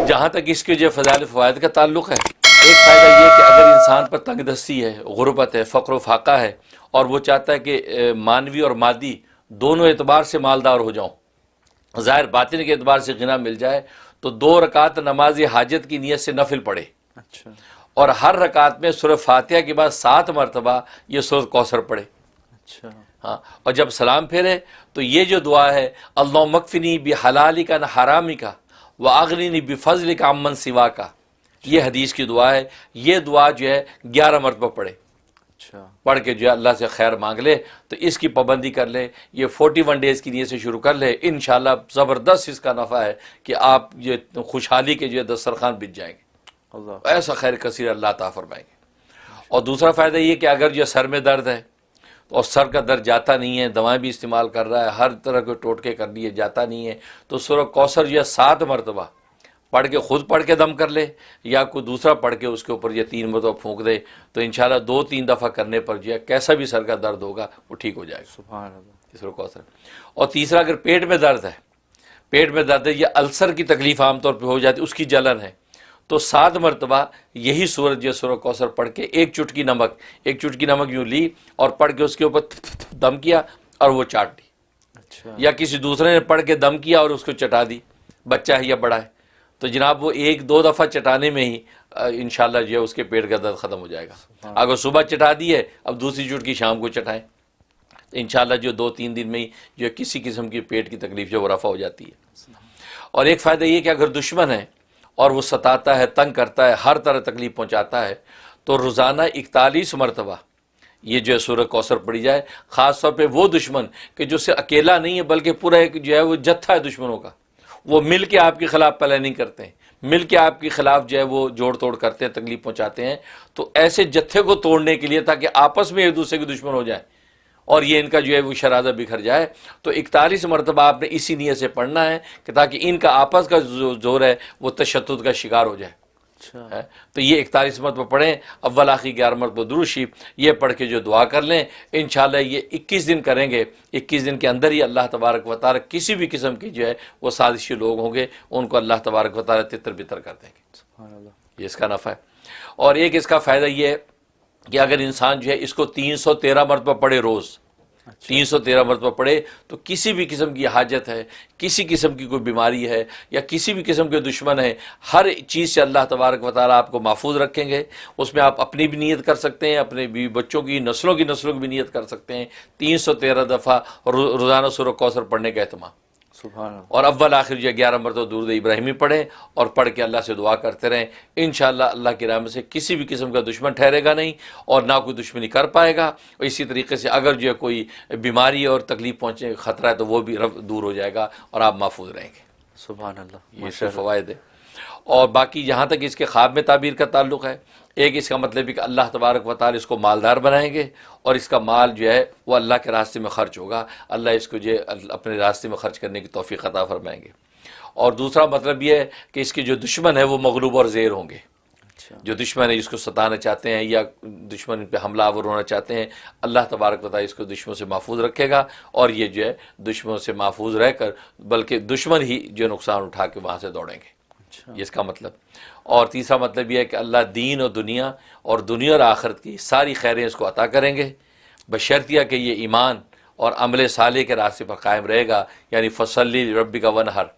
जहाँ तक इसके जो फ़ज़ाइल फ़वाइद का ताल्लुक़ है, एक फ़ायदा ये कि अगर इंसान पर तंगदस्ती है, गुरबत है, फ़क्र फाका है और वो चाहता है कि मानवी और मादी दोनों एतबार से मालदार हो जाऊँ, ज़ाहिर बातिन के एतबार से गिना मिल जाए, तो 2 रकात नमाज हाजत की नीयत से नफिल पढ़े। अच्छा और हर रकात में सूरह फातिहा के बाद 7 मरतबा ये सूरह कौसर पढ़े। अच्छा। हाँ, और जब सलाम फेरे तो ये जो दुआ है, अल्लाह मकफ़िनी बि हलाली का न हरामी का व अगनी बि फजल का अमन सिवा का, ये हदीस की दुआ है। ये दुआ जो है 11 मरतबा पढ़े। अच्छा। पढ़ के जो है अल्लाह से खैर मांग ले, तो इसकी पाबंदी कर ले। ये 41 डेज़ की नीयत से शुरू कर ले, इंशाअल्लाह ज़बरदस्त इसका नफ़ा है कि आप ये खुशहाली के जो है दस्तरखान बिछ जाएंगे, अल्लाह ऐसा खैर कसीर अल्लाह अता फरमाएंगे। और दूसरा फ़ायदा ये कि अगर जो सर में दर्द है और सर का दर्द जाता नहीं है, दवाएं भी इस्तेमाल कर रहा है, हर तरह के टोटके कर लिए, जाता नहीं है, तो सूरह कौसर जो है 7 मरतबा पढ़ के, खुद पढ़ के दम कर ले या कोई दूसरा पढ़ के उसके ऊपर ये 3 मरतबा फूंक दे, तो इंशाल्लाह 2-3 दफ़ा करने पर जो है कैसा भी सर का दर्द होगा वो ठीक हो जाएगा। सुभान अल्लाह। सूरह कौसर। और तीसरा, अगर पेट में दर्द है, पेट में दर्द है या अल्सर की तकलीफ आमतौर पर हो जाती है, उसकी जलन है, तो 7 मरतबा यही सूरत जो सूरह कौसर पढ़ के एक चुटकी नमक यूँ ली और पढ़ के उसके ऊपर दम किया और वो चाट दी। अच्छा। या किसी दूसरे ने पढ़ के दम किया और उसको चटा दी, बच्चा है या बड़ा है, तो जनाब वो 1-2 दफ़ा चटाने में ही इंशाल्लाह जो है उसके पेट का दर्द ख़त्म हो जाएगा। अगर सुबह चटा दी है, अब दूसरी चुटकी शाम को चटाएं, तो इंशाल्लाह जो 2-3 दिन में ही जो किसी किस्म की पेट की तकलीफ जो वो रफ़ा हो जाती है। और एक फ़ायदा ये कि अगर दुश्मन है और वो सताता है, तंग करता है, हर तरह तकलीफ़ पहुँचाता है, तो रोज़ाना 41 मरतबा ये जो है सूरह कौसर पढ़ी जाए। ख़ास तौर पे वो दुश्मन कि जो सिर्फ अकेला नहीं है बल्कि पूरा एक जो है वो जत्था है दुश्मनों का, वो मिल के आपके ख़िलाफ़ प्लानिंग करते हैं, मिल के आपके ख़िलाफ़ जो है वो जोड़ तोड़ करते हैं, तकलीफ़ पहुँचाते हैं। तो ऐसे जत्थे को तोड़ने के लिए, ताकि आपस में एक दूसरे के दुश्मन हो जाए और ये इनका जो है वो शराज़ा बिखर जाए, तो 41 मरतबा आपने इसी नीयत से पढ़ना है कि ताकि इनका आपस का जो जोर है वो तशद्दुद का शिकार हो जाए। अच्छा। है तो ये 41 मरतबा पढ़ें, अव्वल आखिर 11 मरतबा दुरूद शरीफ ये पढ़ के जो दुआ कर लें, इंशाअल्लाह ये 21 दिन करेंगे। 21 दिन के अंदर ही अल्लाह तबारक व तआला किसी भी किस्म की जो है वो साजिशी लोग होंगे उनको अल्लाह तबारक व तआला तितर बितर कर देंगे। सुभान अल्लाह। ये इसका नफ़ा है। और एक इसका फ़ायदा ये है कि अगर इंसान जो है इसको 313 मरतबा पढ़े, रोज़ 313 मरतबा पढ़े, तो किसी भी किस्म की हाजत है, किसी किस्म की कोई बीमारी है या किसी भी किस्म के दुश्मन है, हर चीज़ से अल्लाह तबारक व तआला आपको महफूज रखेंगे। उसमें आप अपनी भी नीयत कर सकते हैं, अपने बीवी बच्चों की नस्लों की भी नीयत कर सकते हैं। 313 दफ़ा रोज़ाना सूरह कौसर पढ़ने का एहतमाम। सुभान अल्लाह। और अव्वल आखिर जो 11 मरतबा दुरूद इब्राहिमी पढ़ें और पढ़ के अल्लाह से दुआ करते रहें। इंशाअल्लाह अल्लाह की रहमत से किसी भी किस्म का दुश्मन ठहरेगा नहीं और ना कोई दुश्मनी कर पाएगा। और इसी तरीके से अगर जो है कोई बीमारी और तकलीफ पहुँचने का ख़तरा है तो वो भी दूर हो जाएगा और आप महफूज रहेंगे। सुभान अल्लाह। ये इसके फ़वाइद है। और बाकी जहाँ तक इसके ख्वाब में ताबीर का ताल्लुक़ है, एक इसका मतलब है कि अल्लाह तबारक व तआला इसको मालदार बनाएंगे और इसका माल जो है वो अल्लाह के रास्ते में ख़र्च होगा। अल्लाह इसको जो अपने रास्ते में ख़र्च करने की तौफ़ीक़ अता फरमाएंगे। और दूसरा मतलब ये है कि इसके जो दुश्मन है वो मगलूब और ज़ेर होंगे। अच्छा। जो दुश्मन है जिसको सताना चाहते हैं या दुश्मन इन पर हमला आवर होना चाहते हैं, अल्लाह तबारक व तआला इसको दुश्मनों से महफूज रखेगा और ये जो है दुश्मनों से महफूज रहकर बल्कि दुश्मन ही जो नुकसान उठा के वहाँ से दौड़ेंगे। अच्छा। ये इसका मतलब। और तीसरा मतलब यह है कि अल्लाह दीन और दुनिया और आखिरत की सारी खैरें इसको अता करेंगे, बशर्तिया कि ये ईमान और अमल साले के रास्ते पर कायम रहेगा। यानी फसल्ली रब्बिका वनहर,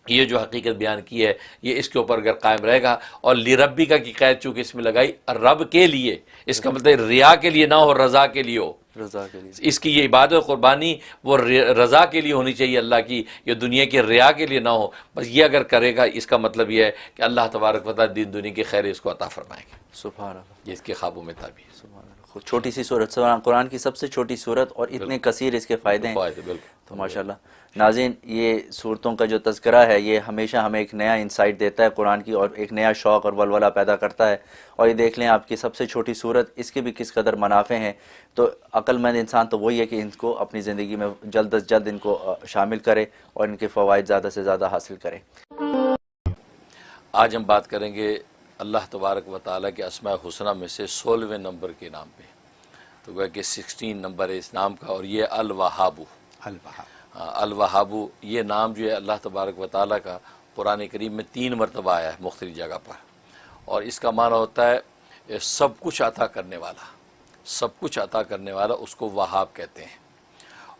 ये जो हकीकत बयान की है ये इसके ऊपर अगर कायम रहेगा। और लिरब्बिका की कैद चूँकि इसमें लगाई रब के लिए, इसका मतलब रिया के लिए ना हो, रज़ा के लिए हो। रज़ा के लिए इसकी ये इबादत कुर्बानी वो रज़ा के लिए होनी चाहिए अल्लाह की, ये दुनिया के रिया के लिए ना हो। बस ये अगर करेगा इसका मतलब ये है कि अल्लाह तबारक व तआला दीन दुनिया की खैर इसको अता फरमाएंगे। सुभान अल्लाह। ये इसके ख्वाबों में ताबीर। सुभान अल्लाह। छोटी सी सूरत, कुरान की सबसे छोटी सूरत और इतने कसीर इसके फ़ायदे हैं। बिल्कुल। तो माशाल्लाह नाज़रीन, ये सूरतों का जो तज़किरा है ये हमेशा हमें एक नया इंसाइट देता है कुरान की और एक नया शौक़ और वलवला पैदा करता है। और ये देख लें आपकी सबसे छोटी सूरत, इसके भी किस कदर मुनाफ़े हैं। तो अक्लमंद इंसान तो वही है कि इनको अपनी ज़िंदगी में जल्द अज जल्द इनको शामिल करे और इनके फ़वाइद ज़्यादा से ज़्यादा हासिल करें। आज हम बात करेंगे अल्लाह तबारक व तआला के अस्माए हुस्ना में से 16वें नंबर के नाम पे। तो वह कि 16 नंबर है इस नाम का और ये अल वहाबू। अल वहाबू ये नाम जो है अल्लाह तबारक व तआला का कुरान करीम में 3 मरतबा आया है मुख्तलिफ जगह पर, और इसका माना होता है सब कुछ अता करने वाला, सब कुछ अता करने वाला, उसको वहाब कहते हैं।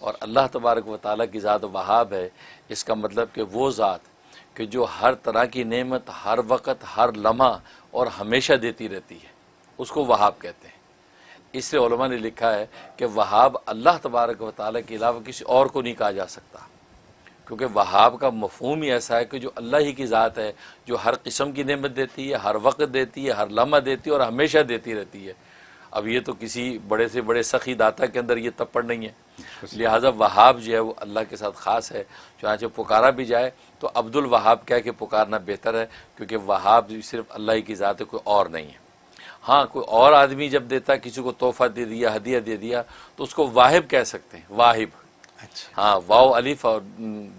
और अल्लाह तबारक व तआला की ज़ात वहाब है, इसका मतलब कि वो ज़ात कि जो हर तरह की नेमत हर वक्त हर लम्हा और हमेशा देती रहती है, उसको वहाब कहते हैं। इसलिए उलमा ने लिखा है कि वहाब अल्लाह तबारक व तआला के अलावा किसी और को नहीं कहा जा सकता, क्योंकि वहाब का मफहूम ही ऐसा है कि जो अल्लाह ही की ज़ात है, जो हर किस्म की नेमत देती है, हर वक्त देती है, हर लम्हा देती है और हमेशा देती रहती है। अब ये तो किसी बड़े से बड़े सखी दाता के अंदर ये तप्पड़ नहीं है, लिहाजा वहाब जो है वो अल्लाह के साथ ख़ास है। चुनांचे पुकारा भी जाए तो अब्दुल वहाब कह के पुकारना बेहतर है, क्योंकि वहाब सिर्फ अल्लाह ही की ज़ात है, कोई और नहीं है। हाँ, कोई और आदमी जब देता, किसी को तोहफ़ा दे दिया, हदिया दे दिया, तो उसको वाहिब कह सकते हैं, वाहिब। अच्छा। हाँ, वाव अलिफ और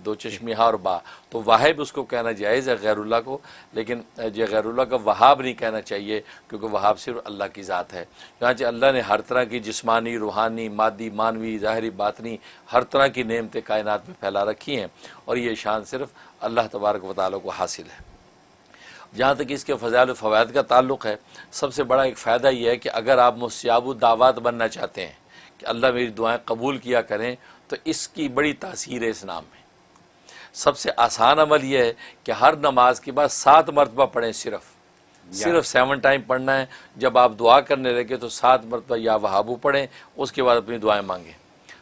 2 चश्मी हा और बा, तो वाहिब उसको कहना जायज़ है गैरुल्लाह को, लेकिन जो गैरुल्लाह का वहाब नहीं कहना चाहिए, क्योंकि वहाब सिर्फ अल्लाह की ज़ात है। चुनांचे अल्लाह ने हर तरह की जिस्मानी, रूहानी, मादी, मानवी, ज़ाहिरी, बातनी हर तरह की नेमतें कायनात में फैला रखी हैं, और ये शान सिर्फ अल्लाह तबारक व तआला को हासिल है। जहाँ तक इसके फ़ज़ाइल व फ़वाइद का ताल्लुक़ है, सबसे बड़ा एक फ़ायदा यह है कि अगर आप मुस्ताजब दावत बनना चाहते हैं कि अल्लाह मेरी दुआएं कबूल किया करें, तो इसकी बड़ी तासीर है इस नाम में। सबसे आसान अमल यह है कि हर नमाज के बाद 7 मरतबा पढ़ें, सिर्फ 7 टाइम पढ़ना है। जब आप दुआ करने लगे तो 7 मरतबा या वहाबू पढ़ें, उसके बाद अपनी दुआएं मांगें।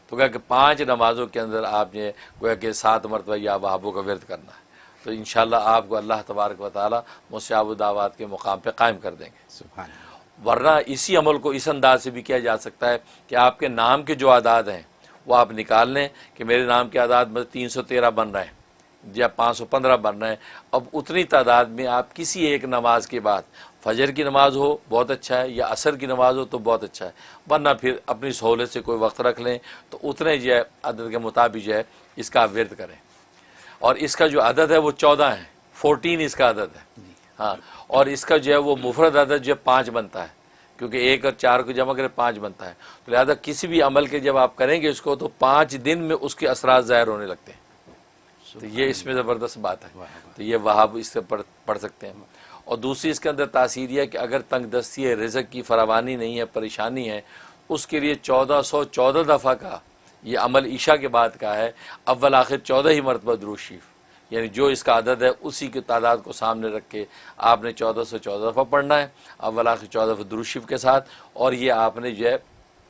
तो क्या कि 5 नमाज़ों के अंदर आपने गोया कि 7 मरतबा या वहाबू का विर्द करना है, तो इंशाअल्लाह आपको अल्लाह तबारक व तआला मुस्ताजब दावत के मुकाम पर कायम कर देंगे। सुभान अल्लाह। वरना इसी अमल को इस अंदाज से भी किया जा सकता है कि आपके नाम के जो आदाद हैं वो आप निकाल लें कि मेरे नाम के आदाद में 313 बन रहे हैं या 515 बन रहे हैं। अब उतनी तादाद में आप किसी एक नमाज के बाद, फजर की नमाज हो बहुत अच्छा है, या असर की नमाज हो तो बहुत अच्छा है, वरना फिर अपनी सहूलत से कोई वक्त रख लें, तो उतने जो है अदद के मुताबिक जो है इसका आप विर्द करें। और इसका जो अदद है वो 14 है, 14 इसका अदद है। हाँ, और इसका जो है वो मुफरद अदद जो है 5 बनता है, क्योंकि 1 और 4 को जमा करें 5 बनता है। तो लिहाजा किसी भी अमल के जब आप करेंगे इसको, तो 5 दिन में उसके असरात ज़ाहिर होने लगते हैं। तो ये इसमें ज़बरदस्त बात है। तो ये वहाब इससे पढ़ सकते हैं। और दूसरी इसके अंदर तासीर है कि अगर तंगदस्ती है, रिज़्क़ की फरावानी नहीं है, परेशानी है, उसके लिए 1414 दफ़ा का ये अमल ईशा के बाद का है। अव्वल आखिर 14 ही मरतबा दुरूद शरीफ, यानी जो इसका अदद है उसी की तादाद को सामने रख के आपने 1414 दफ़ा पढ़ना है, अव्वल आखिर 14 दफ़ा दुरूद शरीफ के साथ। और ये आपने जो है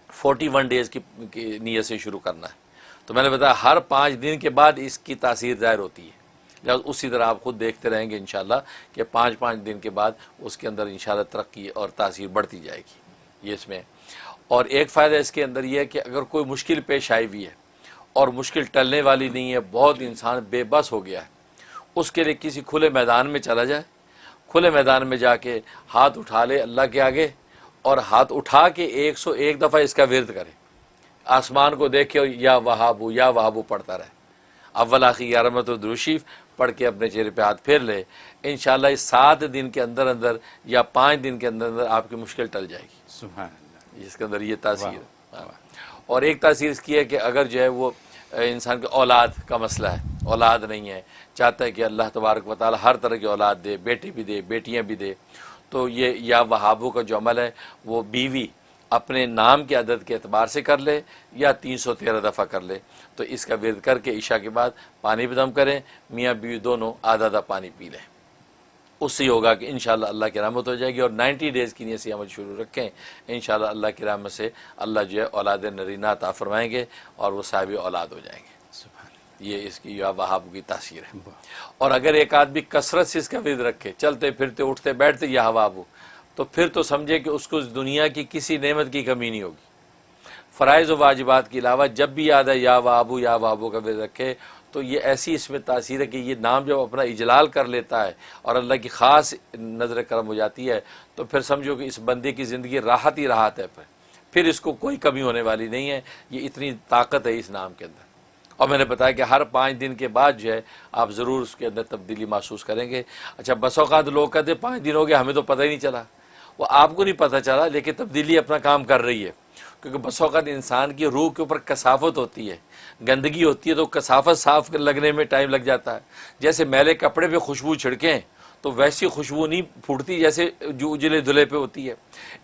41 डेज़ की नीयत से शुरू करना है। तो मैंने बताया हर 5 दिन के बाद इसकी तासीर ज़ाहिर होती है। लिहाजा उसी तरह आप खुद देखते रहेंगे इंशाअल्लाह कि 5-5 दिन के बाद उसके अंदर इंशाअल्लाह तरक्की और तासीर बढ़ती जाएगी। ये इसमें और एक फ़ायदा इसके अंदर ये है कि अगर कोई मुश्किल पेश आई हुई है और मुश्किल टलने वाली नहीं है, बहुत इंसान बेबस हो गया है, उसके लिए किसी खुले मैदान में चला जाए, खुले मैदान में जाके हाथ उठा ले अल्लाह के आगे, और हाथ उठा के 101 दफ़ा इसका विर्द करे, आसमान को देखे और या वहाबू पढ़ता रहे। अव्वल आखिर 11 मरतबा दुरूद शरीफ पढ़ के अपने चेहरे पे हाथ फेर ले, इंशाअल्लाह इस 7 दिन के अंदर अंदर या 5 दिन के अंदर अंदर आपकी मुश्किल टल जाएगी। सुभान अल्लाह। इसके अंदर ये तासीर है। और एक तासीर इसकी है कि अगर जो है वो इंसान के औलाद का मसला है, औलाद नहीं है, चाहता है कि अल्लाह तबारक व तआला हर तरह की औलाद दे, बेटे भी दे, बेटियां भी दे, तो ये या वहाबों का जो अमल है वो बीवी अपने नाम के अदद के एतबार से कर ले या 313 दफ़ा कर ले। तो इसका विर्द करके ईशा के बाद पानी भी दम करें, मियाँ बीवी दोनों आधा आधा पानी पी लें, उससे होगा कि इंशाअल्लाह अल्लाह की रहमत हो जाएगी। और 90 डेज़ की नीयत से अमल शुरू रखें, इंशाअल्लाह अल्लाह की रहमत से अल्लाह जो है औलाद नरीना अता फरमाएंगे और वो साहिब औलाद हो जाएंगे। ये इसकी या वहाब की तासीर है। और अगर एक आदमी कसरत से इसका विर्द रखे, चलते फिरते उठते बैठते या वहाबू, तो फिर तो समझे कि उसको इस दुनिया की किसी नेमत की कमी नहीं होगी। फ़राइज़ व वाजिबात के अलावा जब भी याद है या वहाबू का विर्द रखे, तो ये ऐसी इसमें तासीर है कि ये नाम जब अपना इजलाल कर लेता है और अल्लाह की ख़ास नज़र करम हो जाती है, तो फिर समझो कि इस बंदे की ज़िंदगी राहत ही राहत है। फिर इसको कोई कमी होने वाली नहीं है। ये इतनी ताकत है इस नाम के अंदर। और मैंने बताया कि हर 5 दिन के बाद जो है आप ज़रूर उसके अंदर तब्दीली महसूस करेंगे। अच्छा, बस औक़ात लोग कहते 5 दिन हो गए हमें तो पता ही नहीं चला, वो आपको नहीं पता चला, लेकिन तब्दीली अपना काम कर रही है। क्योंकि बस औक़ात इंसान की रूह के ऊपर कसाफत होती है, गंदगी होती है, तो कसाफत साफ लगने में टाइम लग जाता है। जैसे मैले कपड़े पे खुशबू छिड़कें तो वैसी खुशबू नहीं फूटती जैसे जो उजले धुले पे होती है।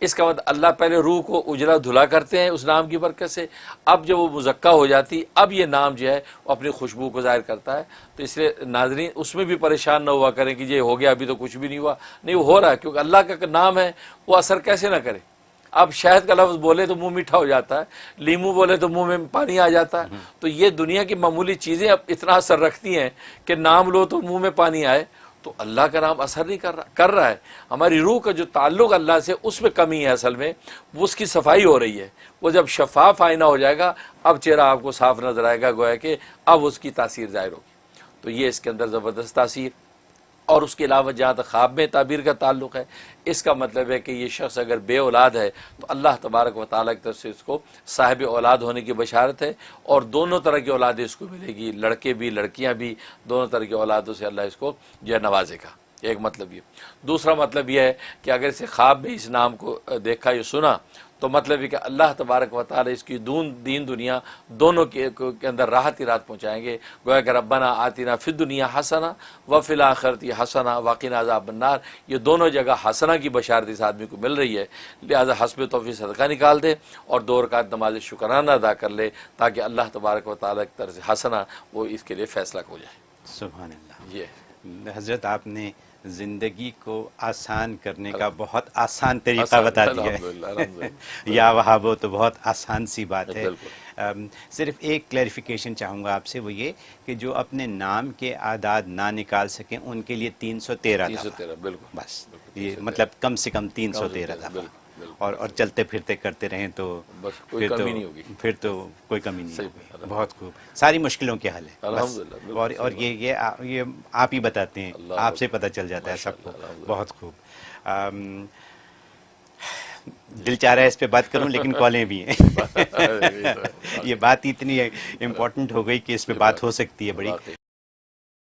इसका मतलब अल्लाह पहले रूह को उजला धुला करते हैं उस नाम की बरकत से, अब जब वो मुज़क्का हो जाती, अब ये नाम जो है वो अपनी खुशबू को ज़ाहिर करता है। तो इसलिए नाज़रीन उसमें भी परेशान ना हुआ करें कि ये हो गया, अभी तो कुछ भी नहीं हुआ। नहीं, वो हो रहा है, क्योंकि अल्लाह का नाम है, वो असर कैसे ना करे। अब शहद का लफ्ज़ बोले तो मुंह मीठा हो जाता है, लीमू बोले तो मुंह में पानी आ जाता है। तो ये दुनिया की मामूली चीज़ें अब इतना असर रखती हैं कि नाम लो तो मुंह में पानी आए। तो अल्लाह का नाम असर नहीं कर रहा है। हमारी रूह का जो ताल्लुक़ अल्लाह से, उसमें कमी है असल में, वो उसकी सफाई हो रही है। वो जब शफाफ आईना हो जाएगा, अब चेहरा आपको साफ नजर आएगा, गोया कि अब उसकी तासीर ज़ाहिर होगी। तो ये इसके अंदर ज़बरदस्त तासीर। और उसके अलावा जहाँ तक ख्वाब में ताबीर का ताल्लुक़ है, इसका मतलब है कि ये शख्स अगर बे औलाद है तो अल्लाह तबारक व तआला की तरफ से इसको साहिब औलाद होने की बशारत है, और दोनों तरह की औलादें इसको मिलेगी, लड़के भी लड़कियाँ भी, दोनों तरह की औलादों से अल्लाह इसको जो है नवाजेगा। एक मतलब ये। दूसरा मतलब यह है कि अगर इसे ख्वाब में इस नाम को देखा या सुना तो मतलब है कि अल्लाह तबारक व तआला इसकी दीन दुनिया दोनों के अंदर राहत ही राहत पहुँचाएंगे। गोया कि रब्बना आतिना फिद दुनिया हसना व फिल आखिरती हसना वक़िना अज़ाबन्नार, ये दोनों जगह हसना की बशारत इस आदमी को मिल रही है। लिहाजा हस्ब तौफीक सदका निकाल दे और 2 रकात नमाज शुक्राना अदा कर ले, ताकि अल्लाह तबारक व तआला की तरफ से हसना वो इसके लिए फ़ैसला हो जाए। सुभान अल्लाह। ये हज़रत आपने ज़िंदगी को आसान करने का बहुत आसान तरीक़ा बता दिया है। या वहाबो तो बहुत आसान सी बात है। सिर्फ एक क्लैरिफिकेशन चाहूँगा आपसे, वो ये कि जो अपने नाम के आदाद ना निकाल सकें उनके लिए 313 बिल्कुल, बस ये मतलब कम से कम 313 दफ़ा, और चलते फिरते करते रहें तो बस कोई कमी नहीं होगी, फिर तो कोई कमी नहीं होगी। बहुत खूब, सारी मुश्किलों के हल है अल्हम्दुलिल्लाह। और ये आप ही बताते हैं, आपसे पता चल जाता है सबको। बहुत खूब। दिल चाह रहा है इस पे बात करूं, लेकिन कॉलें भी हैं। ये बात इतनी इम्पोर्टेंट हो गई कि इस पे बात हो सकती है बड़ी।